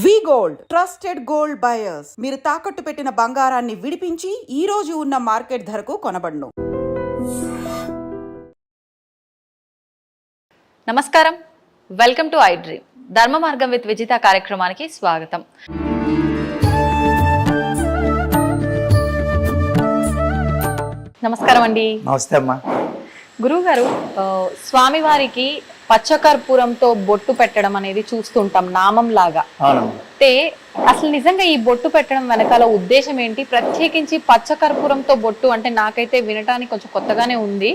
వి gold trusted gold buyers మీరు తాకట్టు పెట్టిన బంగారాన్ని విడిపించి ఈ రోజు ఉన్న మార్కెట్ ధరకు కొనబడును. నమస్కారం, వెల్కమ్ టు ఐ డ్రీమ్ ధర్మ మార్గం విత్ విజిత కార్యక్రమానికి స్వాగతం. నమస్కారం అండి. నమస్తే అమ్మా. గురువు గారు, స్వామివారికి పచ్చకర్పూరంతో బొట్టు పెట్టడం అనేది చూస్తుంటాం నామం లాగా. అంటే అసలు నిజంగా ఈ బొట్టు పెట్టడం వెనకాల ఉద్దేశం ఏంటి? ప్రత్యేకించి పచ్చకర్పూరంతో బొట్టు అంటే నాకైతే వినటానికి కొంచెం కొత్తగానే ఉంది.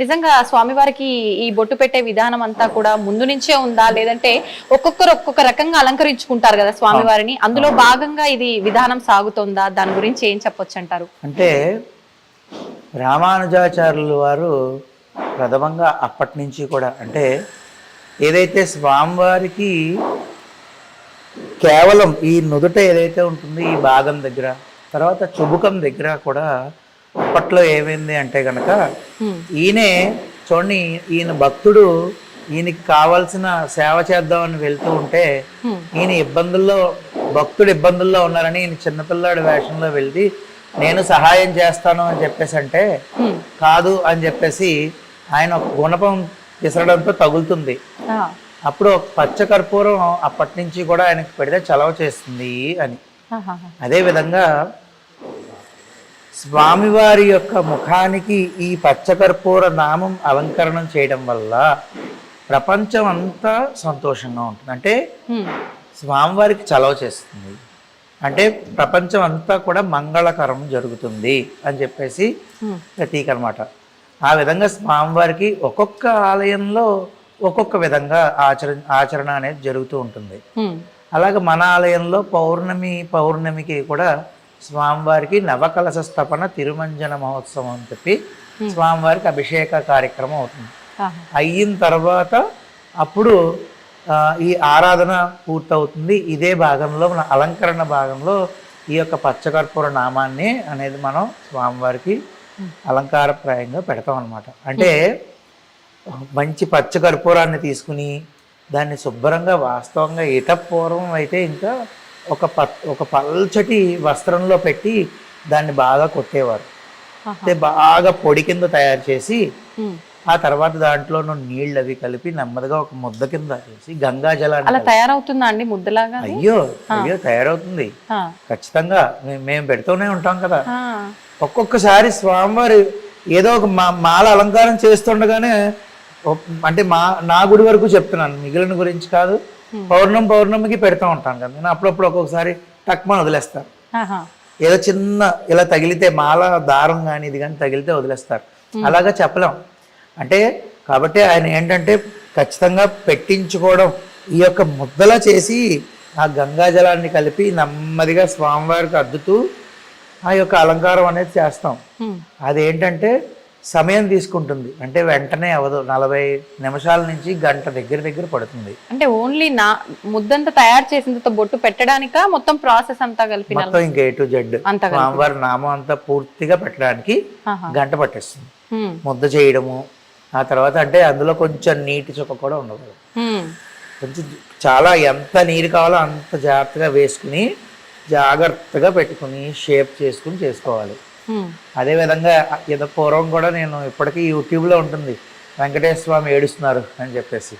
నిజంగా స్వామివారికి ఈ బొట్టు పెట్టే విధానం అంతా కూడా ముందు నుంచే ఉందా, లేదంటే ఒక్కొక్కరు ఒక్కొక్క రకంగా అలంకరించుకుంటారు కదా స్వామివారిని, అందులో భాగంగా ఇది విధానం సాగుతుందా? దాని గురించి ఏం చెప్పొచ్చు అంటారు? అంటే రామానుజాచార్యులు వారు ప్రథమంగా అప్పటి నుంచి కూడా అంటే ఏదైతే స్వామివారికి కేవలం ఈ నుదుట ఏదైతే ఉంటుందో ఈ భాగం దగ్గర, తర్వాత చుబుకం దగ్గర కూడా అప్పట్లో ఏమైంది అంటే కనుక ఈయనే చూడండి, ఈయన భక్తుడు ఈయనకి కావాల్సిన సేవ చేద్దామని వెళ్తూ ఉంటే ఈయన భక్తుడు ఇబ్బందుల్లో ఉన్నారని ఈయన చిన్నపిల్లాడి వేషంలో వెళ్ళి నేను సహాయం చేస్తాను అని చెప్పేసి అంటే కాదు అని చెప్పేసి ఆయన ఒక గుణపం విసరడంతో తగులుతుంది. అప్పుడు పచ్చకర్పూరం అప్పటి నుంచి కూడా ఆయనకు పెడితే చలవ చేస్తుంది అని. అదేవిధంగా స్వామివారి యొక్క ముఖానికి ఈ పచ్చకర్పూర నామం అలంకరణం చేయడం వల్ల ప్రపంచం అంతా సంతోషంగా ఉంటుంది. అంటే స్వామివారికి చలవ చేస్తుంది అంటే ప్రపంచం అంతా కూడా మంగళకరం జరుగుతుంది అని చెప్పేసి ప్రతీక అనమాట. ఆ విధంగా స్వామివారికి ఒక్కొక్క ఆలయంలో ఒక్కొక్క విధంగా ఆచరణ అనేది జరుగుతూ ఉంటుంది. అలాగే మన ఆలయంలో పౌర్ణమికి కూడా స్వామివారికి నవకలశ స్థాపన తిరుమంజన మహోత్సవం అని చెప్పి స్వామివారికి అభిషేక కార్యక్రమం అవుతుంది. అయిన తర్వాత అప్పుడు ఈ ఆరాధన పూర్తవుతుంది. ఇదే భాగంలో మన అలంకరణ భాగంలో ఈ యొక్క పచ్చకర్పూర నామాన్ని అనేది మనం స్వామివారికి అలంకారప్రాయంగా పెడతాం అన్నమాట. అంటే మంచి పచ్చకర్పూరాన్ని తీసుకుని దాన్ని శుభ్రంగా వాస్తవంగా పూర్వం అయితే ఇంకా ఒక పల్చటి వస్త్రంలో పెట్టి దాన్ని బాగా కొట్టేవారు. అంటే బాగా పొడి కింద తయారు చేసి ఆ తర్వాత దాంట్లో నీళ్ళు అవి కలిపి నెమ్మదిగా ఒక ముద్ద కింద చేసి గంగా జలాన్ని అలా తయారవుతుందా అండి ముద్దలాగా? అయ్యో తయారవుతుంది ఖచ్చితంగా. మేము పెడుతూనే ఉంటాం కదా. ఒక్కొక్కసారి స్వామివారి ఏదో ఒక మాల అలంకారం చేస్తుండగానే అంటే నా గుడి వరకు చెప్తున్నాను, మిగిలిన గురించి కాదు. పౌర్ణమికి పెడతా ఉంటాను కదా నేను. అప్పుడప్పుడు ఒక్కొక్కసారి టక్మని వదిలేస్తారు. ఏదో చిన్న ఇలా తగిలితే మాల దారం కానీ ఇది కానీ తగిలితే వదిలేస్తారు. అలాగా చెప్పలేం. అంటే కాబట్టి ఆయన ఏంటంటే ఖచ్చితంగా పెట్టించుకోవడం, ఈ యొక్క ముద్దలా చేసి ఆ గంగా జలాన్ని కలిపి నెమ్మదిగా స్వామివారికి అద్దుతూ ఆ యొక్క అలంకారం అనేది చేస్తాం. అదేంటంటే సమయం తీసుకుంటుంది. అంటే వెంటనే అవదు, 40 నిమిషాల నుంచి గంట దగ్గర పడుతుంది. అంటే ఓన్లీ ముద్దంతా తయారు చేసిన బొట్టు పెట్టడానిక మొత్తం ప్రాసెస్ అంతా కలిపి మొత్తం ఇంకా A to Z స్వామివారి నామం అంతా పూర్తిగా పెట్టడానికి గంట పట్టేస్తుంది. ముద్ద చేయడము, ఆ తర్వాత అంటే అందులో కొంచెం నీటి చుక్క కూడా ఉండదు. కొంచెం చాలా ఎంత నీరు కావాలో అంత జాగ్రత్తగా వేసుకుని జాగ్రత్తగా పెట్టుకుని షేప్ చేసుకుని చేసుకోవాలి. అదేవిధంగా ఏదో పూర్వం కూడా నేను ఇప్పటికీ యూట్యూబ్లో ఉంటుంది వెంకటేశ్వర స్వామి ఏడుస్తున్నారు అని చెప్పేసి.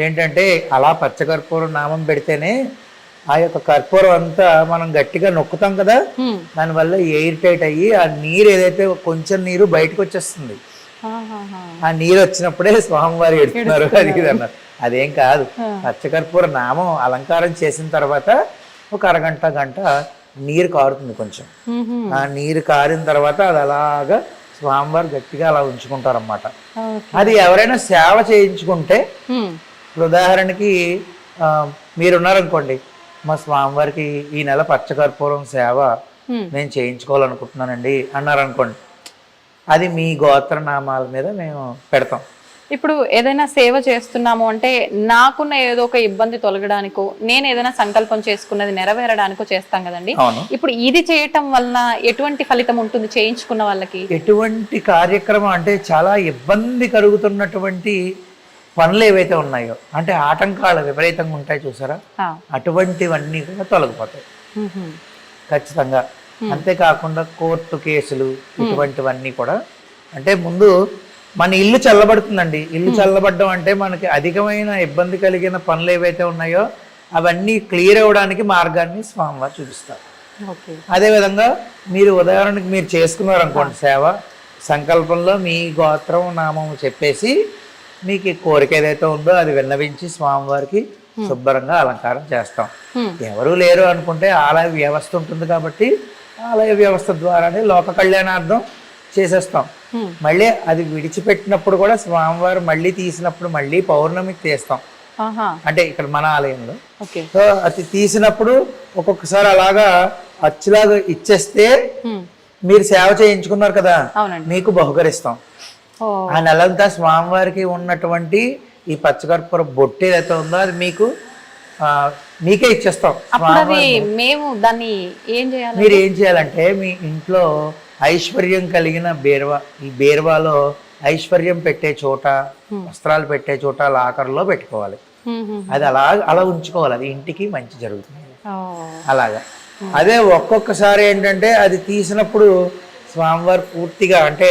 ఏంటంటే అలా పచ్చకర్పూరం నామం పెడితేనే ఆ యొక్క కర్పూరం అంతా మనం గట్టిగా నొక్కుతాం కదా, దానివల్ల ఎయిర్ టైట్ అయ్యి ఆ నీరు ఏదైతే కొంచెం నీరు బయటకు వచ్చేస్తుంది. ఆ నీరు వచ్చినప్పుడే స్వామివారు ఎడుతున్నారు అది ఇది అన్నారు. అదేం కాదు. పచ్చకర్పూర నామం అలంకారం చేసిన తర్వాత ఒక గంట నీరు కారుతుంది కొంచెం. ఆ నీరు కారిన తర్వాత అది అలాగా స్వామివారు గట్టిగా అలా ఉంచుకుంటారన్నమాట. అది ఎవరైనా సేవ చేయించుకుంటే, ఉదాహరణకి మీరున్నారనుకోండి, మా స్వామివారికి ఈ నెల పచ్చకర్పూరం సేవ నేను చేయించుకోవాలనుకుంటున్నానండి అన్నారనుకోండి, అది మీ గోత్రనామాల మీద మేము పెడతాం. ఇప్పుడు ఏదైనా సేవ చేస్తున్నాము అంటే నాకున్న ఏదో ఒక ఇబ్బంది తొలగడానికో, నేను ఏదైనా సంకల్పం చేసుకున్నది నెరవేరడానికో చేస్తాం కదండి. ఇప్పుడు ఇది చేయటం వల్ల ఎటువంటి ఫలితం ఉంటుంది చేయించుకున్న వాళ్ళకి? ఎటువంటి కార్యక్రమం అంటే చాలా ఇబ్బంది కలుగుతున్నటువంటి పనులు ఏవైతే ఉన్నాయో అంటే ఆటంకాలు విపరీతంగా ఉంటాయి చూసారా, అటువంటివన్నీ కూడా తొలగిపోతాయి ఖచ్చితంగా. అంతేకాకుండా కోర్టు కేసులు ఇటువంటివన్నీ కూడా, అంటే ముందు మన ఇల్లు చల్లబడుతుందండి. ఇల్లు చల్లబడడం అంటే మనకి అధికమైన ఇబ్బంది కలిగిన పనులు ఏవైతే ఉన్నాయో అవన్నీ క్లియర్ అవ్వడానికి మార్గాన్ని స్వామివారు చూపిస్తారు. అదేవిధంగా మీరు ఉదాహరణకి మీరు చేసుకున్నారు అనుకోండి సేవ, సంకల్పంలో మీ గోత్రం నామం చెప్పేసి మీకు కోరిక ఏదైతే ఉందో అది విన్నవించి స్వామివారికి శుభ్రంగా అలంకారం చేస్తాం. ఎవరు లేరు అనుకుంటే ఆలయ వ్యవస్థ ఉంటుంది కాబట్టి ఆలయ వ్యవస్థ ద్వారానే లోక కళ్యాణార్థం చేసేస్తాం. మళ్ళీ అది విడిచిపెట్టినప్పుడు కూడా స్వామివారు మళ్ళీ తీసినప్పుడు మళ్ళీ పౌర్ణమికి తీస్తాం. అంటే ఇక్కడ మన ఆలయంలో సో అది తీసినప్పుడు ఒక్కొక్కసారి అలాగా అచ్చులాగా ఇచ్చేస్తే మీరు సేవ చేయించుకున్నారు కదా, మీకు బహుకరిస్తాం. ఆ నెలంతా స్వామివారికి ఉన్నటువంటి ఈ పచ్చకర్పూర బొట్టు ఏదైతే ఉందో అది మీకు మీకే ఇచ్చేస్తాం. మేము దాన్ని ఏం చేయాలి? మీరు ఏం చేయాలంటే మీ ఇంట్లో ఐశ్వర్యం కలిగిన బీరువా, ఈ బీరువాలో ఐశ్వర్యం పెట్టే చోట, వస్త్రాలు పెట్టే చోట లాకర్లో పెట్టుకోవాలి. అది అలా ఉంచుకోవాలి, అది ఇంటికి మంచి జరుగుతుంది అలాగా. అదే ఒక్కొక్కసారి ఏంటంటే అది తీసినప్పుడు స్వామివారు పూర్తిగా అంటే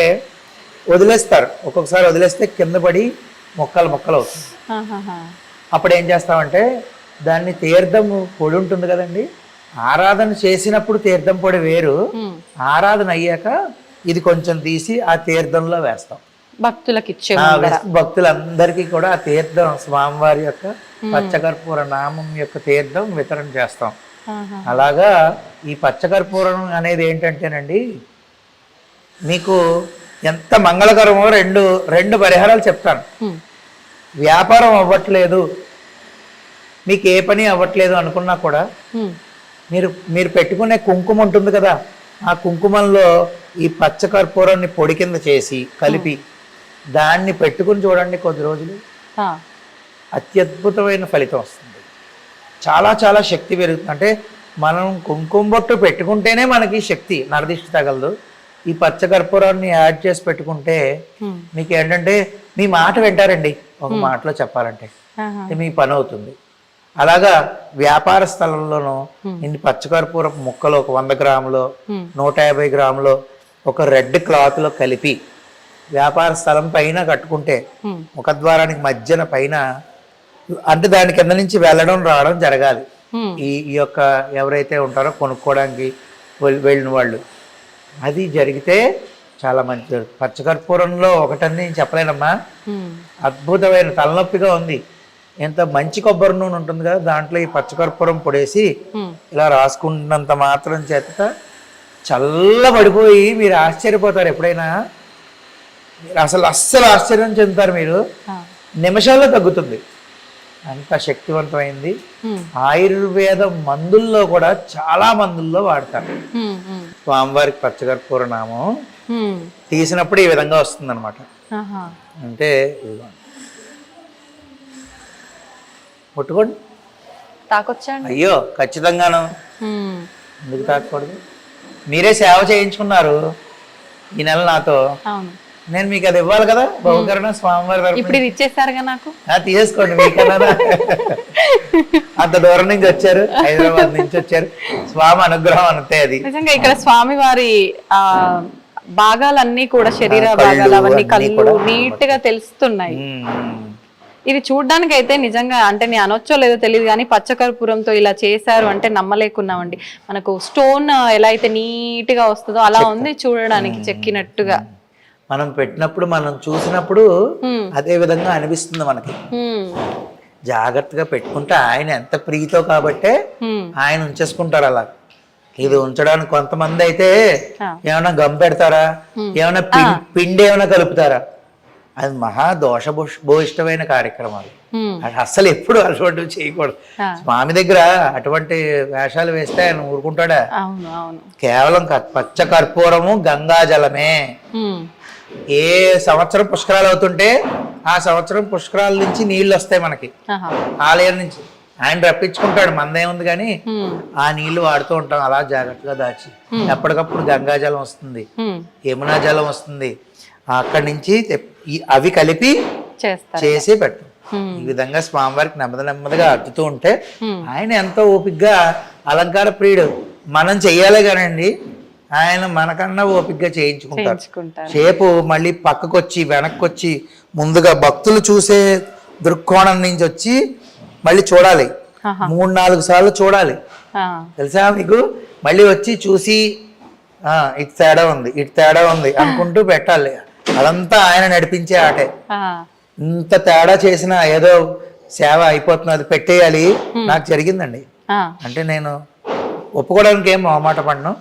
వదిలేస్తారు, ఒక్కొక్కసారి వదిలేస్తే కింద పడి మొక్కలు అవుతుంది. అప్పుడు ఏం చేస్తామంటే దాన్ని తీర్థం పొడి ఉంటుంది కదండి, ఆరాధన చేసినప్పుడు తీర్థం పొడి వేరు, ఆరాధన అయ్యాక ఇది కొంచెం తీసి ఆ తీర్థంలో వేస్తాం. భక్తులకి భక్తులందరికీ కూడా ఆ తీర్థం స్వామివారి యొక్క పచ్చకర్పూర నామం యొక్క తీర్థం వితరణ చేస్తాం. అలాగా ఈ పచ్చకర్పూరం అనేది ఏంటంటేనండి మీకు ఎంత మంగళకరమో రెండు పరిహారాలు చెప్తాను. వ్యాపారం అవ్వట్లేదు, మీకు ఏ పని అవ్వట్లేదు అనుకున్నా కూడా మీరు పెట్టుకునే కుంకుమ ఉంటుంది కదా, ఆ కుంకుమంలో ఈ పచ్చకర్పూరాన్ని పొడి కింద చేసి కలిపి దాన్ని పెట్టుకుని చూడండి, కొద్ది రోజులు అత్యద్భుతమైన ఫలితం వస్తుంది. చాలా చాలా శక్తి పెరుగుతుంది. అంటే మనం కుంకుమ బొట్టు పెట్టుకుంటేనే మనకి శక్తి, నరదిష్టి తగలదు. ఈ పచ్చకర్పూరాన్ని యాడ్ చేసి పెట్టుకుంటే మీకు ఏంటంటే మీ మాట వింటారండి, ఒక మాటలో చెప్పాలంటే మీ పని అవుతుంది. అలాగా వ్యాపార స్థలంలోనూ ఇన్ని పచ్చకర్పూర ముక్కలు ఒక 100 గ్రాములు 150 గ్రాములు ఒక రెడ్ క్లాత్ లో కలిపి వ్యాపార స్థలం పైన కట్టుకుంటే ముఖద్వారానికి మధ్యన పైన, అంటే దాని కింద నుంచి వెళ్ళడం రావడం జరగాలి. ఈ యొక్క ఎవరైతే ఉంటారో కొనుక్కోవడానికి వెళ్ళిన వాళ్ళు, అది జరిగితే చాలా మంచిది. పచ్చకర్పూరంలో ఒకటని నేను చెప్పలేనమ్మా, అద్భుతమైన తలనొప్పిగా ఉంది, ఎంత మంచి కొబ్బరి నూనె ఉంటుంది కదా, దాంట్లో ఈ పచ్చకర్పూరం పొడేసి ఇలా రాసుకుంటున్నంత మాత్రం చేత చల్లబడిపోయి మీరు ఆశ్చర్యపోతారు. ఎప్పుడైనా అస్సలు ఆశ్చర్యం చెందుతారు మీరు, నిమిషాల్లో తగ్గుతుంది, అంత శక్తివంతమైంది. ఆయుర్వేద మందుల్లో కూడా చాలా మందుల్లో వాడతారు స్వామివారికి పచ్చకర్పూర నామం తీసినప్పుడు ఈ విధంగా వస్తుంది అనమాట. అంటే ముట్టుకోండి, తాకొచ్చండి. అయ్యో ఖచ్చితంగాను, ఎందుకు తాకూడదు? మీరే సేవ చేయించుకున్నారు ఈ నెల నాతో, నేను మీకు అది ఇవ్వాలి కదా బహుకరణ స్వామివారి. ఇప్పుడు ఇది ఇచ్చేస్తారుగా నాకు, తీసేసుకోండి. మీకన్నా అంత దూరం నుంచి వచ్చారు, హైదరాబాద్ నుంచి వచ్చారు, స్వామి అనుగ్రహం అంతే. అది నిజంగా ఇక్కడ స్వామివారి భాగాలన్నీ కూడా, శరీర భాగాలు అవన్నీ కళ్ళు నీట్ గా తెలుస్తున్నాయి. ఇది చూడ్డానికి అయితే నిజంగా, అంటే నేను అనొచ్చో లేదో తెలియదు కానీ పచ్చకర్పూరంతో ఇలా చేశారు అంటే నమ్మలేకున్నామండి. మనకు స్టోన్ ఎలా అయితే నీట్ గా వస్తుందో అలా ఉంది చూడడానికి, చెక్కినట్టుగా. మనం పెట్టినప్పుడు మనం చూసినప్పుడు అదే విధంగా అనిపిస్తుంది మనకి. జాగ్రత్తగా పెట్టుకుంటే ఆయన ఎంత ప్రీతో కాబట్టే ఆయన ఉంచేసుకుంటారు అలా. ఇది ఉంచడానికి కొంతమంది అయితే ఏమైనా గమ్ పెడతారా, ఏమైనా పిండి ఏమైనా కలుపుతారా, అది మహా దోషభూయిష్టమైన కార్యక్రమాలు. అసలు ఎప్పుడు అటువంటివి చేయకూడదు. స్వామి దగ్గర అటువంటి వేషాలు వేస్తే ఆయన ఊరుకుంటాడా? కేవలం పచ్చ కర్పూరము గంగా జలమే. ఏ సంవత్సరం పుష్కరాలు అవుతుంటే ఆ సంవత్సరం పుష్కరాల నుంచి నీళ్లు వస్తాయి మనకి ఆలయం నుంచి, ఆయన రప్పించుకుంటాడు, మందేముంది కానీ ఆ నీళ్లు వాడుతూ ఉంటాం అలా జాగ్రత్తగా దాచి. ఎప్పటికప్పుడు గంగా జలం వస్తుంది, యమునా జలం వస్తుంది, అక్కడి నుంచి అవి కలిపి చేసి పెడతాం. ఈ విధంగా స్వామివారికి నెమ్మదిగా అద్దుతూ ఉంటే ఆయన ఎంతో ఓపిగ్గా అలంకార ప్రియుడు. మనం చెయ్యాలే కానండి, ఆయన మనకన్నా ఓపిగ్గా చేయించుకుంటారు. సేపు మళ్ళీ పక్కకొచ్చి వెనక్కొచ్చి ముందుగా భక్తులు చూసే దృక్కోణం నుంచి వచ్చి మళ్ళీ చూడాలి, 3-4 సార్లు చూడాలి. తెలుసా మీకు? మళ్ళీ వచ్చి చూసి ఇటు తేడా ఉంది అనుకుంటూ పెట్టాలి. అదంతా ఆయన నడిపించే ఆటే. ఇంత తేడా చేసినా ఏదో సేవ అయిపోతుంది, అది పెట్టేయాలి. నాకు జరిగిందండి. అంటే నేను ఒప్పుకోవడానికి ఏం మొహమాట పడను,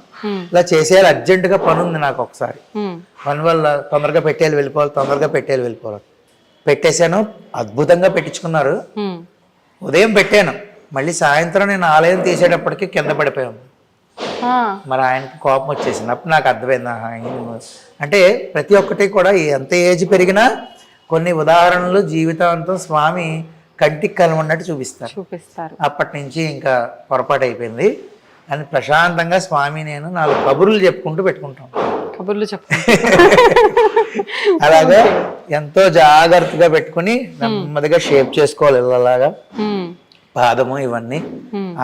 ఇలా చేసేయాలి, అర్జెంటుగా పని ఉంది నాకు. ఒకసారి పని వల్ల తొందరగా వెళ్ళిపోవాలి. పెట్టేశాను, అద్భుతంగా పెట్టించుకున్నారు. ఉదయం పెట్టాను, మళ్ళీ సాయంత్రం నేను ఆలయం తీసేటప్పటికి కింద పడిపోయాను. మరి ఆయనకి కోపం వచ్చేసింది. అప్పుడు నాకు అర్థమైంది. అంటే ప్రతి ఒక్కటి కూడా ఎంత ఏజ్ పెరిగినా కొన్ని ఉదాహరణలు జీవితాంతం స్వామి కంటికి కనుమన్నట్టు చూపిస్తారు. అప్పటి నుంచి ఇంకా పొరపాటు అయిపోయింది అని ప్రశాంతంగా స్వామి నేను 4 కబుర్లు చెప్పుకుంటూ పెట్టుకుంటాం. అలాగా ఎంతో జాగ్రత్తగా పెట్టుకుని నెమ్మదిగా షేప్ చేసుకోవాలి ఇలాగా పాదము ఇవన్నీ.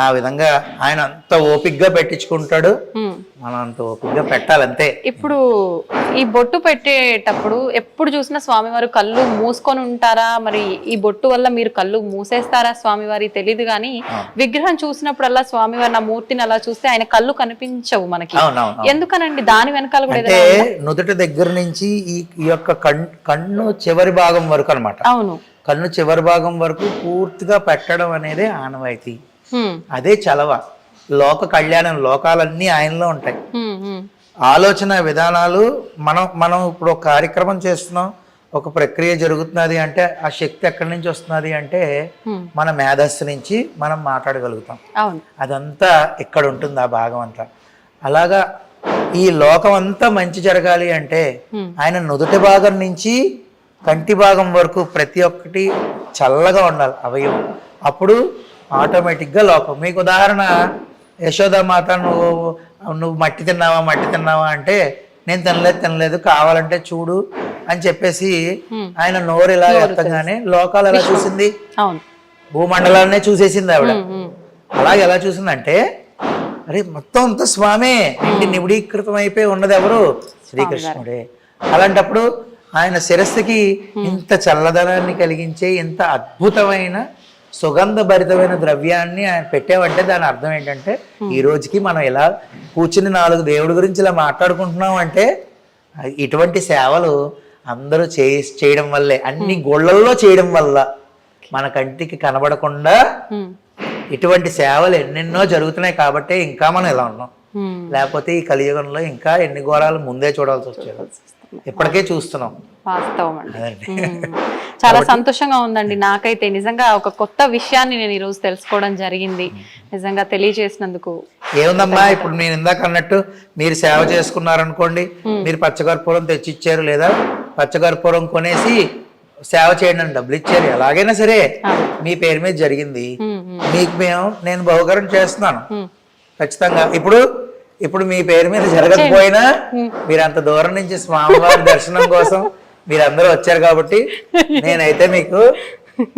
ఆ విధంగా ఆయన అంత ఓపిగ్గా పెట్టించుకుంటాడు, మనం అంత ఓపిగ్గా పెట్టాలంతే. ఇప్పుడు ఈ బొట్టు పెట్టేటప్పుడు ఎప్పుడు చూసినా స్వామివారు కళ్ళు మూసుకొని ఉంటారా? మరి ఈ బొట్టు వల్ల మీరు కళ్ళు మూసేస్తారా స్వామివారి తెలీదు, కానీ విగ్రహం చూసినప్పుడల్లా స్వామివారి నా మూర్తిని అలా చూస్తే ఆయన కళ్ళు కనిపించవు మనకి. ఎందుకనండి? దాని వెనకాల కూడా అంటే నుదుటి దగ్గర నుంచి ఈ యొక్క కన్ను చివరి భాగం వరకు అన్నమాట. అవును, కన్ను చివరి భాగం వరకు పూర్తిగా పెట్టడం అనేది ఆనవాయితీ. అదే చలవ. లోక కళ్యాణం, లోకాలన్నీ ఆయనలో ఉంటాయి. ఆలోచన విధానాలు మనం ఇప్పుడు ఒక కార్యక్రమం చేస్తున్నాం, ఒక ప్రక్రియ జరుగుతున్నది అంటే ఆ శక్తి ఎక్కడి నుంచి వస్తున్నది అంటే మన మేధస్సు నుంచి మనం మాట్లాడగలుగుతాం. అదంతా ఇక్కడ ఉంటుంది, ఆ భాగం అంతా. అలాగా ఈ లోకం అంతా మంచి జరగాలి అంటే ఆయన నుదుటి భాగం నుంచి కంటి భాగం వరకు ప్రతి ఒక్కటి చల్లగా ఉండాలి అవయవం. అప్పుడు ఆటోమేటిక్గా లోకం. మీకు ఉదాహరణ, యశోదామాత నువ్వు మట్టి తిన్నావా అంటే నేను తినలేదు కావాలంటే చూడు అని చెప్పేసి ఆయన నోరు ఇలా ఎత్తగానే లోకాలు ఎలా చూసింది? భూమండలాన్నే చూసేసింది ఆవిడ. అలాగే ఎలా చూసిందంటే అరే మొత్తం అంతా స్వామే నిబిడీకృతం అయిపోయి ఉన్నది ఎవరు? శ్రీకృష్ణుడే. అలాంటప్పుడు ఆయన శిరస్సుకి ఇంత చల్లదనాన్ని కలిగించే ఇంత అద్భుతమైన సుగంధభరితమైన ద్రవ్యాన్ని ఆయన పెట్టామంటే దాని అర్థం ఏంటంటే ఈ రోజుకి మనం ఇలా కూర్చుని 4 దేవుడి గురించి ఇలా మాట్లాడుకుంటున్నాం అంటే ఇటువంటి సేవలు అందరూ చేయడం వల్లే, అన్ని గోళ్లల్లో చేయడం వల్ల మన కంటికి కనబడకుండా ఇటువంటి సేవలు ఎన్నెన్నో జరుగుతున్నాయి కాబట్టి ఇంకా మనం ఇలా ఉన్నాం. లేకపోతే ఈ కలియుగంలో ఇంకా ఎన్ని ఘోరాలు ముందే చూడాల్సి వచ్చేది, ఇప్పటికే చూస్తున్నాం. వాస్తవం అండి. చాలా సంతోషంగా ఉందండి నాకైతే. నిజంగా ఒక కొత్త విషయాన్ని నేను ఈరోజు తెలుసుకోవడం జరిగింది. నిజంగా తెలియజేసినందుకు. ఏముందమ్మా, ఇప్పుడు నేను ఇందాక అన్నట్టు మీరు సేవ చేసుకున్నారనుకోండి, మీరు పచ్చకర్పూరం తెచ్చిచ్చారు లేదా పచ్చకర్పూరం కొనేసి సేవ చేయండి అని డబ్బులు ఇచ్చారు, ఎలాగైనా సరే మీ పేరు మీద జరిగింది. మీకు నేను బహుకరణ చేస్తున్నాను ఖచ్చితంగా. ఇప్పుడు మీ పేరు మీద జరగకపోయినా మీరు అంత దూరం నుంచి స్వామివారి దర్శనం కోసం మీరందరూ వచ్చారు కాబట్టి నేనైతే మీకు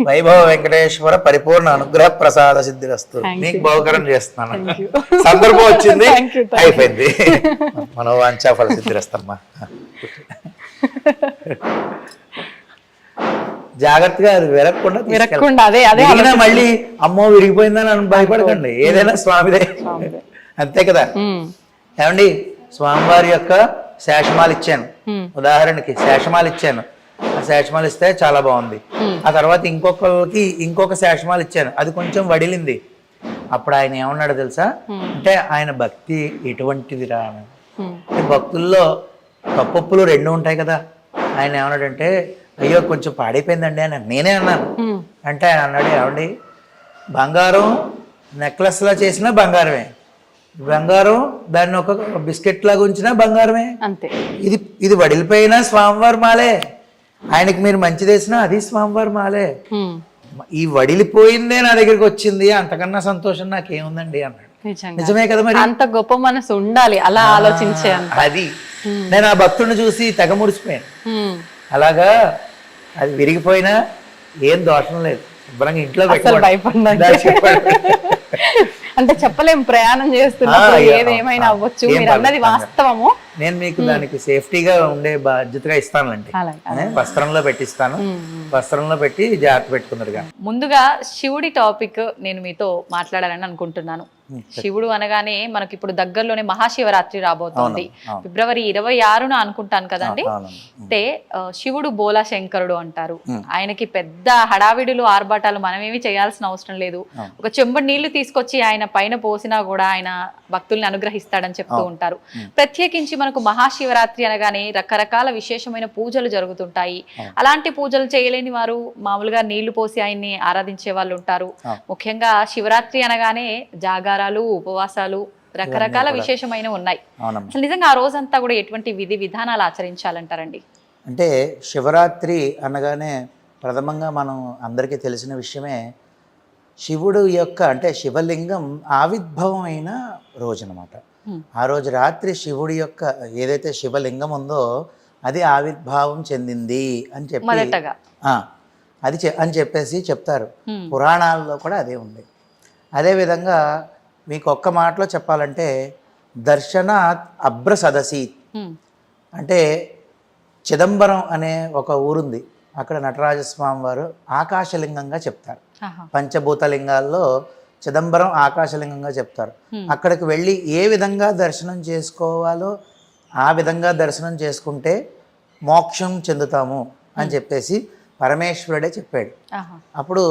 వైభవ వెంకటేశ్వర పరిపూర్ణ అనుగ్రహ ప్రసాద సిద్ధిరస్తు మీకు బహుకరణ చేస్తున్నాను. సందర్భం వచ్చింది, అయిపోయింది. మనోవాంఛా ఫల సిద్ధిరస్తమ్మా. జాగ్రత్తగా అది విరగకుండా మళ్ళీ అమ్మో విరిగిపోయిందని భయపడకండి, ఏదైనా స్వామిదే అంతే కదా. ఏమండి, స్వామివారి యొక్క శేషమాలు ఇచ్చాను, ఉదాహరణకి శేషమాలు ఇచ్చాను. ఆ శేషమాలు ఇస్తే చాలా బాగుంది. ఆ తర్వాత ఇంకొకరికి ఇంకొక శేషమాలు ఇచ్చాను, అది కొంచెం వడిలింది. అప్పుడు ఆయన ఏమన్నాడు తెలుసా? అంటే ఆయన భక్తి ఎటువంటిది రా. భక్తుల్లో తప్పొప్పులు 2 ఉంటాయి కదా. ఆయన ఏమన్నాడంటే అయ్యో కొంచెం పాడైపోయిందండి అని నేనే అన్నాను. అంటే ఆయన అన్నాడు, ఏమండి బంగారం నెక్లెస్లా చేసినా బంగారమే, బంగారం దాన్ని ఒక బిస్కెట్ లాగా ఉంచినా బంగారమే అంతే. ఇది వడిలిపోయినా స్వామివారి మాలే, ఆయనకి మీరు మంచి చేసినా అది స్వామివారి మాలే. ఈ వడిలిపోయిందే నా దగ్గరికి వచ్చింది, అంతకన్నా సంతోషం నాకేముందండి అన్నాడు. నిజమే కదా, మరి అంత గొప్ప మనసు ఉండాలి అలా ఆలోచించే. అది నేను ఆ భక్తుడిని చూసి తెగ ముడిచిపోయాను. అలాగా అది విరిగిపోయినా ఏం దోషం లేదు, శుభ్రంగా ఇంట్లో అసలు పెట్టుకోండి. భయపడినాక ఇందాక చెప్పాడు. అంటే చెప్పలేం, ప్రయాణం చేస్తున్నప్పుడు ఏదేమైనా అవ్వచ్చు. ఏం మీరు అన్నది పర్లేదు. వాస్తవము. నేను మీకు దానికి సేఫ్టీగా ఉండే బాధ్యతగా ఇస్తానులేండి. అలాగే. వస్త్రంలో పెట్టిస్తాను, వస్త్రంలో పెట్టి జాగ్రత్త పెట్టుకున్నారుగా. ముందుగా శివుడి టాపిక్ నేను మీతో మాట్లాడాలని అనుకుంటున్నాను. శివుడు అనగానే మనకి ఇప్పుడు దగ్గరలోనే మహాశివరాత్రి రాబోతోంది. ఫిబ్రవరి 26న అనుకుంటాను కదండి. అంటే శివుడు బోలా శంకరుడు అంటారు. ఆయనకి పెద్ద హడావిడులు ఆర్భాటాలు మనమేమి చేయాల్సిన అవసరం లేదు. ఒక చెంబడి నీళ్లు తీసుకొచ్చి ఆయన పైన పోసినా కూడా ఆయన భక్తుల్ని అనుగ్రహిస్తాడని చెప్తూ ఉంటారు. ప్రత్యేకించి మనకు మహాశివరాత్రి అనగానే రకరకాల విశేషమైన పూజలు జరుగుతుంటాయి. అలాంటి పూజలు చేయలేని వారు మామూలుగా నీళ్లు పోసి ఆయన్ని ఆరాధించే వాళ్ళు ఉంటారు. ముఖ్యంగా శివరాత్రి అనగానే జాగారాలు, ఉపవాసాలు, రకరకాల విశేషమైన ఉన్నాయి. అసలు నిజంగా ఆ రోజంతా కూడా ఎటువంటి విధి విధానాలు ఆచరించాలంటారండి? అంటే శివరాత్రి అనగానే ప్రథమంగా మనం అందరికీ తెలిసిన విషయమే, శివుడు యొక్క అంటే శివలింగం ఆవిర్భవం అయిన రోజు అనమాట. ఆ రోజు రాత్రి శివుడి యొక్క ఏదైతే శివలింగం ఉందో అది ఆవిర్భావం చెందింది అని చెప్పి అది అని చెప్పేసి చెప్తారు. పురాణాల్లో కూడా అదే ఉంది. అదేవిధంగా మీకు ఒక్క మాటలో చెప్పాలంటే దర్శనాత్ అభ్ర సదసీత్ అంటే చిదంబరం అనే ఒక ఊరుంది, అక్కడ నటరాజస్వామి వారు ఆకాశలింగంగా చెప్తారు. పంచభూతలింగాల్లో చిదంబరం ఆకాశలింగంగా చెప్తారు. అక్కడికి వెళ్ళి ఏ విధంగా దర్శనం చేసుకోవాలో ఆ విధంగా దర్శనం చేసుకుంటే మోక్షం చెందుతాము అని చెప్పేసి పరమేశ్వరుడే చెప్పాడు. అప్పుడు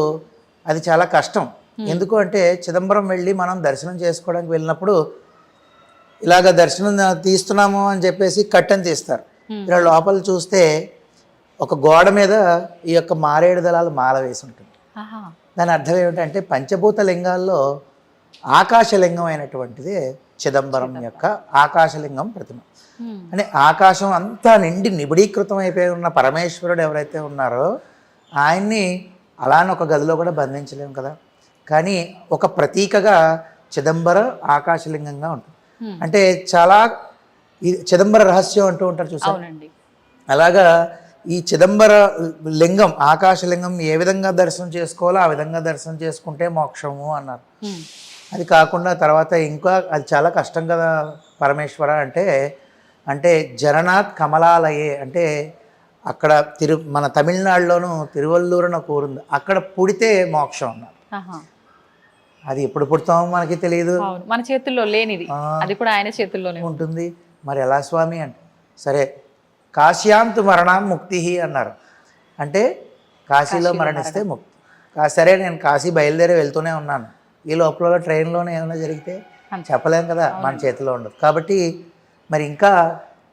అది చాలా కష్టం. ఎందుకు అంటే చిదంబరం వెళ్ళి మనం దర్శనం చేసుకోవడానికి వెళ్ళినప్పుడు ఇలాగ దర్శనం తీస్తున్నాము అని చెప్పేసి కట్టెని తీస్తారు. ఇలా లోపల చూస్తే ఒక గోడ మీద ఈ యొక్క మారేడు దళాలు మాల వేసి ఉంటుంది. దాని అర్థం ఏమిటంటే పంచభూత లింగాల్లో ఆకాశలింగం అయినటువంటిది చిదంబరం యొక్క ఆకాశలింగం ప్రతిమ. అంటే ఆకాశం అంతా నిండి నిబిడీకృతం అయిపోయి ఉన్న పరమేశ్వరుడు ఎవరైతే ఉన్నారో ఆయన్ని అలానే ఒక గదిలో కూడా బంధించలేము కదా. కానీ ఒక ప్రతీకగా చిదంబర ఆకాశలింగంగా ఉంటుంది. అంటే చాలా చిదంబర రహస్యం అంటూ ఉంటారు చూసారు. అలాగా ఈ చిదంబర లింగం ఆకాశలింగం ఏ విధంగా దర్శనం చేసుకోవాలో ఆ విధంగా దర్శనం చేసుకుంటే మోక్షము అన్నారు. అది కాకుండా తర్వాత ఇంకా అది చాలా కష్టం కదా పరమేశ్వర అంటే, అంటే జరనాథ్ కమలాలయే అంటే అక్కడ మన తమిళనాడులోను తిరువల్లూరు అని ఒక ఊరుంది, అక్కడ పుడితే మోక్షం అన్నారు. అది ఎప్పుడు పుడతామో మనకి తెలియదు, మన చేతుల్లో లేనిది, అది కూడా ఆయన చేతుల్లోనే ఉంటుంది. మరి ఎలా స్వామి అంటే సరే కాశ్యాంతు మరణం ముక్తి అన్నారు. అంటే కాశీలో మరణిస్తే ముక్తి. సరే నేను కాశీ బయలుదేరి వెళ్తూనే ఉన్నాను, ఈ లోపల ట్రైన్లోనే ఏమైనా జరిగితే చెప్పలేం కదా, మన చేతిలో ఉండదు. కాబట్టి మరి ఇంకా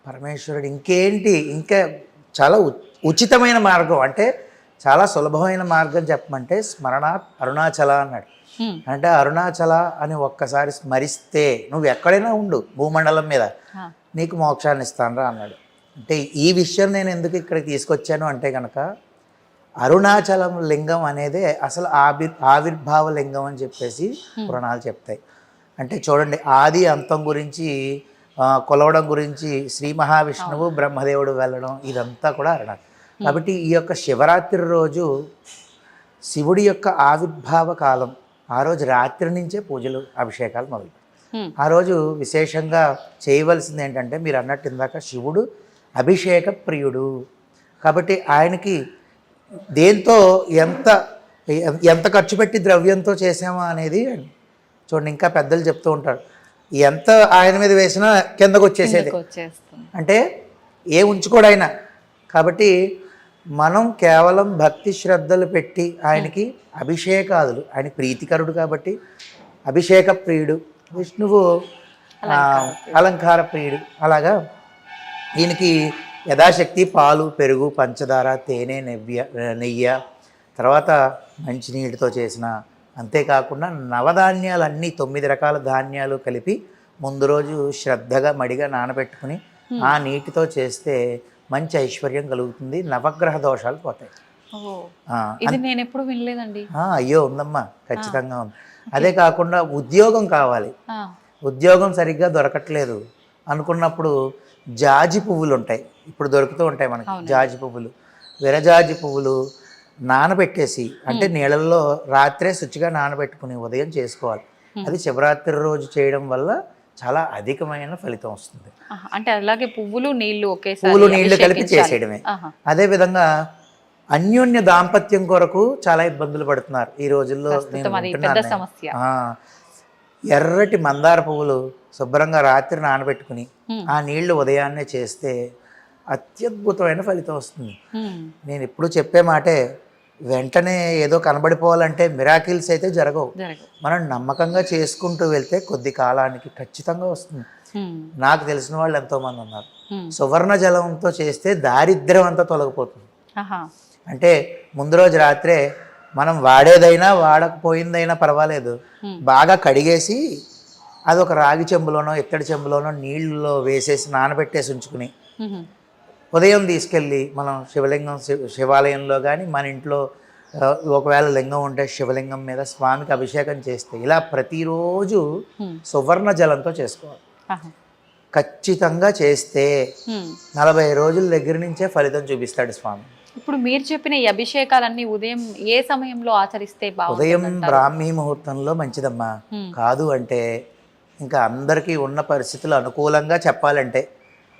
పరమేశ్వరుడు ఇంకేంటి, ఇంకా చాలా ఉచితమైన మార్గం అంటే చాలా సులభమైన మార్గం చెప్పమంటే స్మరణాత్ అరుణాచల అన్నాడు. అంటే అరుణాచల అని ఒక్కసారి స్మరిస్తే నువ్వు ఎక్కడైనా ఉండు భూమండలం మీద నీకు మోక్షాన్ని ఇస్తానరా అన్నాడు. అంటే ఈ విషయం నేను ఎందుకు ఇక్కడికి తీసుకొచ్చాను అంటే కనుక అరుణాచలం లింగం అనేదే అసలు ఆవిర్భావ లింగం అని చెప్పేసి పురాణాలు చెప్తాయి. అంటే చూడండి ఆది అంతం గురించి కొలవడం గురించి శ్రీ మహావిష్ణువు బ్రహ్మదేవుడు వెళ్ళడం ఇదంతా కూడా అరుణాచలం. కాబట్టి ఈ యొక్క శివరాత్రి రోజు శివుడి యొక్క ఆవిర్భావ కాలం, ఆ రోజు రాత్రి నుంచే పూజలు అభిషేకాలు మొదలు. ఆ రోజు విశేషంగా చేయవలసింది ఏంటంటే మీరు అన్నట్టు ఇందాక శివుడు అభిషేక ప్రియుడు కాబట్టి ఆయనకి దేంతో ఎంత ఖర్చు పెట్టి ద్రవ్యంతో చేసామా అనేది చూడండి. ఇంకా పెద్దలు చెప్తూ ఉంటారు ఎంత ఆయన మీద వేసినా కిందకు వచ్చేసేది, అంటే ఏ ఉంచుకోడు ఆయన. కాబట్టి మనం కేవలం భక్తి శ్రద్ధలు పెట్టి ఆయనకి అభిషేకాదులు, ఆయన ప్రీతికరుడు కాబట్టి అభిషేక ప్రియుడు, విష్ణువు అలంకార ప్రియుడు. అలాగా దీనికి యథాశక్తి పాలు, పెరుగు, పంచదార, తేనె, నెయ్యి, తర్వాత మంచినీటితో చేసిన, అంతేకాకుండా నవధాన్యాలన్నీ 9 రకాల ధాన్యాలు కలిపి ముందు రోజు శ్రద్ధగా మడిగా నానబెట్టుకుని ఆ నీటితో చేస్తే మంచి ఐశ్వర్యం కలుగుతుంది, నవగ్రహ దోషాలు పోతాయి. ఇది నేను ఎప్పుడు వినలేదండి. అయ్యో ఉందమ్మా, ఖచ్చితంగా ఉంది. అదే కాకుండా ఉద్యోగం కావాలి, ఉద్యోగం సరిగ్గా దొరకట్లేదు అనుకున్నప్పుడు జాజి పువ్వులు ఉంటాయి, ఇప్పుడు దొరుకుతూ ఉంటాయి మనకి జాజి పువ్వులు, విరజాజి పువ్వులు నానబెట్టేసి అంటే నీళ్ళల్లో రాత్రే శుచిగా నానబెట్టుకుని ఉదయం చేసుకోవాలి. అది శివరాత్రి రోజు చేయడం వల్ల చాలా అధికమైన ఫలితం వస్తుంది. అంటే అలాగే పువ్వులు నీళ్లు కలిపి చేసేయడమే. అదే విధంగా అన్యోన్య దాంపత్యం కొరకు చాలా ఇబ్బందులు పడుతున్నారు ఈ రోజుల్లో. ఎర్రటి మందార పువ్వులు శుభ్రంగా రాత్రి నానబెట్టుకుని ఆ నీళ్లు ఉదయాన్నే చేస్తే అత్యద్భుతమైన ఫలితం వస్తుంది. నేను ఎప్పుడు చెప్పే మాటే, వెంటనే ఏదో కనబడిపోవాలంటే మిరాకిల్స్ అయితే జరగవు. మనం నమ్మకంగా చేసుకుంటూ వెళ్తే కొద్ది కాలానికి ఖచ్చితంగా వస్తుంది. నాకు తెలిసిన వాళ్ళు ఎంతోమంది ఉన్నారు. సువర్ణ జలంతో చేస్తే దారిద్ర్యం అంతా తొలగిపోతుంది. అంటే ముందు రోజు రాత్రే మనం వాడేదైనా వాడకపోయిందైనా పర్వాలేదు, బాగా కడిగేసి అది ఒక రాగి చెంబులోనో ఇత్తడి చెంబులోనో నీళ్ళలో వేసేసి నానబెట్టేసి ఉంచుకుని ఉదయం తీసుకెళ్ళి మనం శివాలయంలో కానీ మన ఇంట్లో ఒకవేళ లింగం ఉంటే శివలింగం మీద స్వామికి అభిషేకం చేస్తే ఇలా ప్రతిరోజు సువర్ణ జలంతో చేసుకోవాలి. ఖచ్చితంగా చేస్తే 40 రోజుల దగ్గర నుంచే ఫలితం చూపిస్తాడు స్వామి. ఇప్పుడు మీరు చెప్పిన ఈ అభిషేకాలన్నీ ఉదయం ఏ సమయంలో ఆచరిస్తే ఉదయం బ్రాహ్మీ ముహూర్తంలో మంచిదమ్మా. కాదు అంటే ఇంకా అందరికీ ఉన్న పరిస్థితులు అనుకూలంగా చెప్పాలంటే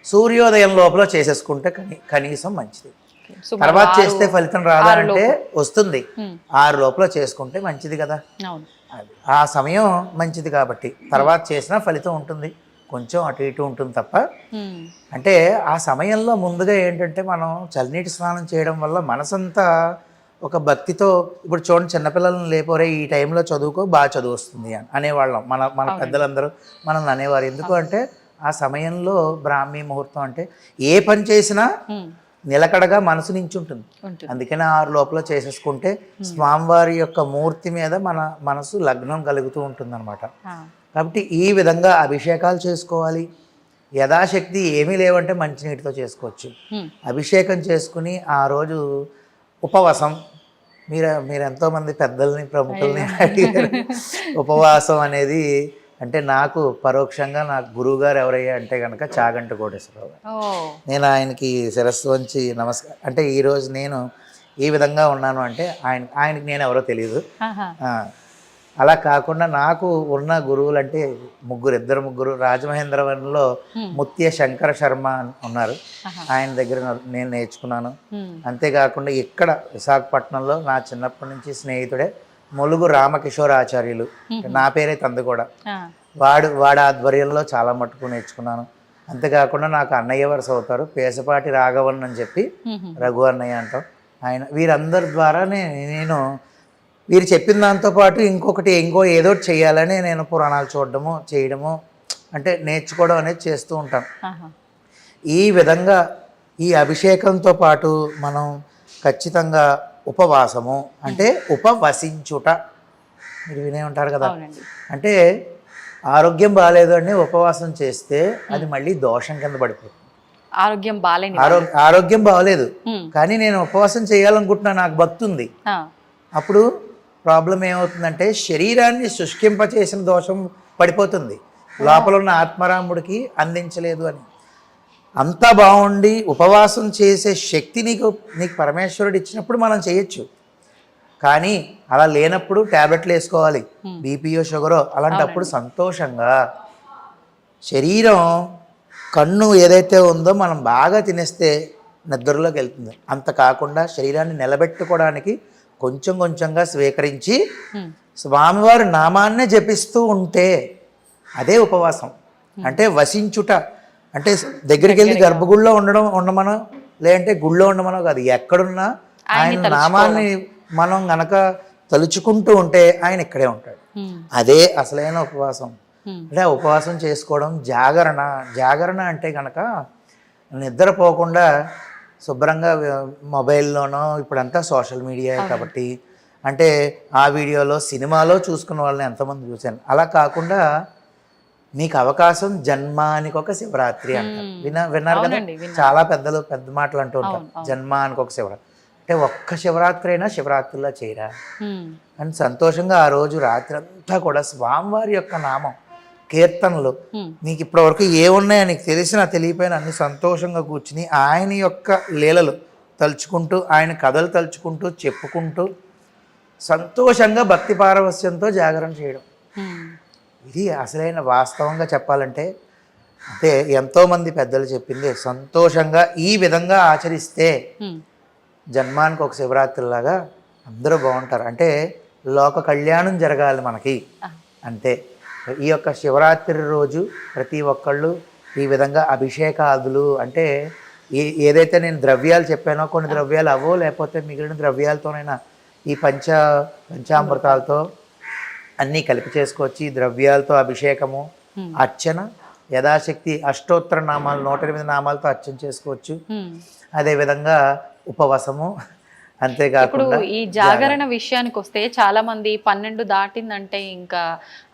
సూర్యోదయం లోపల చేసేసుకుంటే కనీసం మంచిది. తర్వాత చేస్తే ఫలితం రాదంటే వస్తుంది. 6 లోపల చేసుకుంటే మంచిది కదా. ఆ సమయం మంచిది కాబట్టి తర్వాత చేసినా ఫలితం ఉంటుంది. కొంచెం అటు ఇటు ఉంటుంది తప్ప. అంటే ఆ సమయంలో ముందుగా ఏంటంటే మనం చల్లనీటి స్నానం చేయడం వల్ల మనసంతా ఒక భక్తితో, ఇప్పుడు చూడండి చిన్నపిల్లలను లేపోరే ఈ టైంలో చదువుకో బాగా చదువు వస్తుంది అని అనేవాళ్ళం. మన పెద్దలందరూ మనల్ని అనేవారు. ఎందుకు అంటే ఆ సమయంలో బ్రాహ్మీ ముహూర్తం అంటే ఏ పని చేసినా నిలకడగా మనసు నుంచి ఉంటుంది. అందుకనే 6 లోపల చేసేసుకుంటే స్వామివారి యొక్క మూర్తి మీద మన మనసు లగ్నం కలుగుతూ ఉంటుంది అనమాట. కాబట్టి ఈ విధంగా అభిషేకాలు చేసుకోవాలి. యథాశక్తి ఏమీ లేవంటే మంచినీటితో చేసుకోవచ్చు. అభిషేకం చేసుకుని ఆ రోజు ఉపవాసం, మీరు ఎంతోమంది పెద్దల్ని ప్రముఖుల్ని అడిగారు. ఉపవాసం అనేది అంటే నాకు పరోక్షంగా నాకు గురువు గారు ఎవరయ్యా అంటే కనుక చాగంటి కోటేశ్వరరావు గారు. నేను ఆయనకి శిరస్సు వంచి నమస్కారం. అంటే ఈరోజు నేను ఈ విధంగా ఉన్నాను అంటే ఆయనకి నేను ఎవరో తెలియదు. అలా కాకుండా నాకు ఉన్న గురువులు అంటే ఇద్దరు ముగ్గురు. రాజమహేంద్రవరంలో ముత్య శంకర శర్మ ఉన్నారు, ఆయన దగ్గర నేను నేర్చుకున్నాను. అంతేకాకుండా ఇక్కడ విశాఖపట్నంలో నా చిన్నప్పటి నుంచి స్నేహితుడే ములుగు రామకిషోర్ ఆచార్యులు, నా పేరే తంది కూడా, వాడి ఆధ్వర్యంలో చాలా మట్టుకు నేర్చుకున్నాను. అంతేకాకుండా నాకు అన్నయ్య వరుస అవుతారు, పేసపాటి రాఘవన్ అని చెప్పి రఘు అన్నయ్య అంటాం. వీరందరి ద్వారానే నేను వీరు చెప్పిన దాంతోపాటు ఇంకో ఏదో చేయాలని నేను పురాణాలు చూడడము చేయడము అంటే నేర్చుకోవడం అనేది చేస్తూ ఉంటాను. ఈ విధంగా ఈ అభిషేకంతో పాటు మనం ఖచ్చితంగా ఉపవాసము అంటే ఉపవసించుట మీరు వినే ఉంటారు కదా. అంటే ఆరోగ్యం బాగాలేదు అని ఉపవాసం చేస్తే అది మళ్ళీ దోషం కింద పడిపోతుంది. ఆరోగ్యం బాగలేదు కానీ నేను ఉపవాసం చేయాలనుకుంటున్నా, నాకు భక్తి ఉంది, అప్పుడు ప్రాబ్లం ఏమవుతుందంటే శరీరాన్ని శుష్కింపచేసిన దోషం పడిపోతుంది, లోపల ఉన్న ఆత్మరాముడికి అందించలేదు అని. అంతా బాగుండి ఉపవాసం చేసే శక్తి నీకు పరమేశ్వరుడు ఇచ్చినప్పుడు మనం చేయొచ్చు. కానీ అలా లేనప్పుడు ట్యాబ్లెట్లు వేసుకోవాలి, బీపీయో షుగరో. అలాంటప్పుడు సంతోషంగా శరీరం కన్ను ఏదైతే ఉందో మనం బాగా తినేస్తే నిద్రలోకి వెళ్తుంది. అంత కాకుండా శరీరాన్ని నిలబెట్టుకోవడానికి కొంచెం కొంచెంగా స్వీకరించి స్వామివారి నామాన్నే జపిస్తూ ఉంటే అదే ఉపవాసం. అంటే వసించుట అంటే దగ్గరికి వెళ్ళి గర్భగుడిలో ఉండమనో లేదంటే గుళ్ళో ఉండమనో కాదు, ఎక్కడున్నా ఆయన నామాన్ని మనం గనక తలుచుకుంటూ ఉంటే ఆయన ఇక్కడే ఉంటాడు. అదే అసలైన ఉపవాసం. అంటే ఉపవాసం చేసుకోవడం జాగరణ అంటే కనుక నిద్రపోకుండా శుభ్రంగా మొబైల్లోనో ఇప్పుడంతా సోషల్ మీడియా కాబట్టి అంటే ఆ వీడియోలో సినిమాలో చూసుకున్న వాళ్ళని ఎంతమంది చూశాను. అలా కాకుండా మీకు అవకాశం జన్మానికి ఒక శివరాత్రి అంటారు, విన్నారు కదా. చాలా పెద్ద మాటలు అంటూ ఉంటారు, జన్మానికి ఒక శివరాత్రి. అంటే ఒక్క శివరాత్రి అయినా శివరాత్రిలో చేయరా అని సంతోషంగా ఆ రోజు రాత్రి అంతా కూడా స్వామివారి యొక్క నామం కీర్తనలు నీకు ఇప్పటి వరకు ఏమున్నాయో నీకు తెలిసినా తెలియపోయినా అన్ని సంతోషంగా కూర్చుని ఆయన యొక్క లీలలు తలుచుకుంటూ ఆయన కథలు తలుచుకుంటూ చెప్పుకుంటూ సంతోషంగా భక్తి పారవస్యంతో జాగరణ చేయడం. ఇది అసలైన వాస్తవంగా చెప్పాలంటే అంటే ఎంతోమంది పెద్దలు చెప్పింది సంతోషంగా ఈ విధంగా ఆచరిస్తే జన్మానికి ఒక శివరాత్రిలాగా అందరూ బాగుంటారు. అంటే లోక కళ్యాణం జరగాలి మనకి అంతే. ఈ యొక్క శివరాత్రి రోజు ప్రతి ఒక్కళ్ళు ఈ విధంగా అభిషేకాదులు అంటే ఏదైతే నేను ద్రవ్యాలు చెప్పానో కొన్ని ద్రవ్యాలు అవో లేకపోతే మిగిలిన ద్రవ్యాలతోనైనా ఈ పంచామృతాలతో అన్నీ కలిపి చేసుకోవచ్చు. ఈ ద్రవ్యాలతో అభిషేకము అర్చన యథాశక్తి అష్టోత్తర నామాలు 108 నామాలతో అర్చన చేసుకోవచ్చు. అదేవిధంగా ఉపవాసము ఇప్పుడు అంతేకాకుండా ఈ జాగరణ విషయానికి వస్తే చాలా మంది 12 దాటిందంటే ఇంకా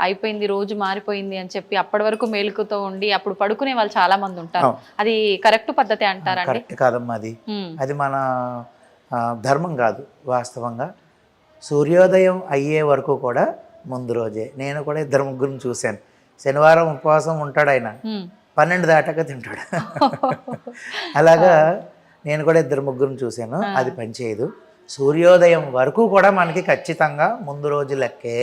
అయిపోయింది, రోజు మారిపోయింది అని చెప్పి అప్పటి వరకు మేలుకుతో ఉండి అప్పుడు పడుకునే వాళ్ళు చాలా మంది ఉంటారు. అది కరెక్ట్ పద్ధతి అంటారండి? కరెక్ట్ కాదమ్మా అది. అది మన ధర్మం కాదు. వాస్తవంగా సూర్యోదయం అయ్యే వరకు కూడా ముందు రోజే నేను కూడా 2-3 చూశాను. శనివారం ఉపవాసం ఉంటాడు ఆయన, 12 దాటాక తింటాడు. అలాగా నేను కూడా 2-3 చూశాను. అది పనిచేయదు. సూర్యోదయం వరకు కూడా మనకి ఖచ్చితంగా ముందు రోజు లెక్కే.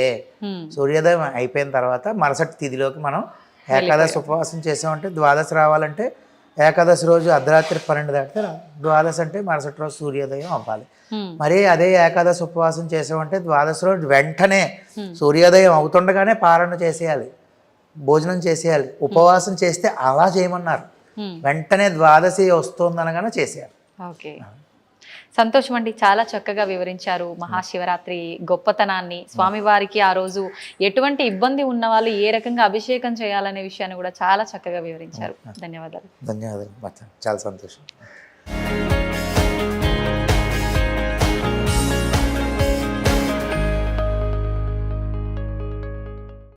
సూర్యోదయం అయిపోయిన తర్వాత మరుసటి తిథిలోకి మనం ఏకాదశి ఉపవాసం చేసామంటే ద్వాదశి రావాలంటే ఏకాదశి రోజు అర్ధరాత్రి 12 దాటితే ద్వాదశి అంటే మరుసటి రోజు సూర్యోదయం అవ్వాలి. మరి అదే ఏకాదశి ఉపవాసం చేసామంటే ద్వాదశి రోజు వెంటనే సూర్యోదయం అవుతుండగానే పారణ చేసేయాలి, భోజనం చేసేయాలి. ఉపవాసం చేస్తే అలా చేయమన్నారు. వెంటనే ద్వాదశి వస్తుందనగానే చేసేయాలి. ఓకే, సంతోషం అండి. చాలా చక్కగా వివరించారు మహాశివరాత్రి గొప్పతనాన్ని, స్వామివారికి ఆ రోజు ఎటువంటి ఇబ్బంది ఉన్న వాళ్ళు ఏ రకంగా అభిషేకం చేయాలనే విషయాన్ని కూడా చాలా చక్కగా వివరించారు. ధన్యవాదాలు. ధన్యవాదాలు. చాలా సంతోషం.